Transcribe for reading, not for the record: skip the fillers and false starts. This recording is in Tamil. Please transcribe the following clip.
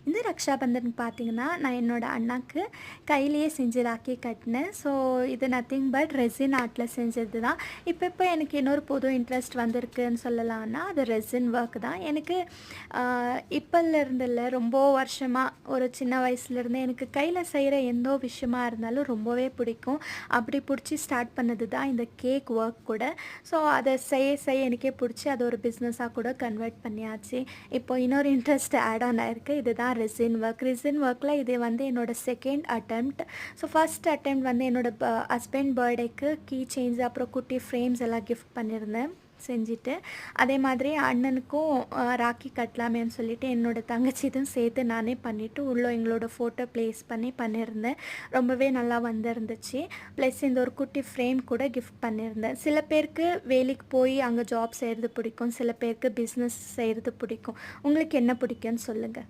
இந்த ரக்ஷாபந்தன் பார்த்தீங்கன்னா, நான் என்னோட அண்ணாக்கு கையிலேயே செஞ்சு ராக்கி கட்டினேன். ஸோ இது நத்திங் பட் ரெசின் ஆர்ட்ல செஞ்சது தான். இப்போ எனக்கு இன்னொரு புது இன்ட்ரெஸ்ட் வந்திருக்குன்னு சொல்லலாம்னா, அது ரெசின் ஒர்க் தான். எனக்கு இப்போலேருந்து இல்ல, ரொம்ப வருஷமா ஒரு சின்ன வயசுலேருந்தே எனக்கு கையில செய்கிற எந்த விஷயமா இருந்தாலும் ரொம்பவே பிடிக்கும். அப்படி பிடிச்சி ஸ்டார்ட் பண்ணது தான் இந்த கேக் ஒர்க் கூட. ஸோ அத செய்ய செய்ய எனக்கே பிடிச்சி அது ஒரு பிஸ்னஸா கூட கன்வெர்ட் பண்ணியாச்சு. இப்போ இன்னொரு இன்ட்ரெஸ்ட் ஆட் ஆன் ஆயிருக்கு. இதுதான் ரெசின் ஒர்க். ரெசின் ஒர்க்ல இது வந்து என்னோட second attempt. So first attempt வந்து என்னோட ஹஸ்பண்ட் பர்த்டேக்கு கீ செயின்ஸ் அப்புறம் குட்டி ஃப்ரேம்ஸ் எல்லாம் கிஃப்ட் பண்ணியிருந்தேன் செஞ்சுட்டு. அதே மாதிரி அண்ணனுக்கும் ராக்கி கட்டலாமேன்னு சொல்லிட்டு என்னோட தங்கச்சி இதுவும் சேர்த்து நானே பண்ணிவிட்டு உள்ளே எங்களோட ஃபோட்டோ ப்ளேஸ் பண்ணி பண்ணியிருந்தேன். ரொம்பவே நல்லா வந்திருந்துச்சு. ப்ளஸ் இந்த ஒரு குட்டி ஃப்ரேம் கூட கிஃப்ட் பண்ணியிருந்தேன். சில பேருக்கு வேலைக்கு போய் அங்கே ஜாப் செய்கிறது பிடிக்கும், சில பேருக்கு பிஸ்னஸ் செய்கிறது பிடிக்கும். உங்களுக்கு என்ன பிடிக்கும்னு சொல்லுங்கள்.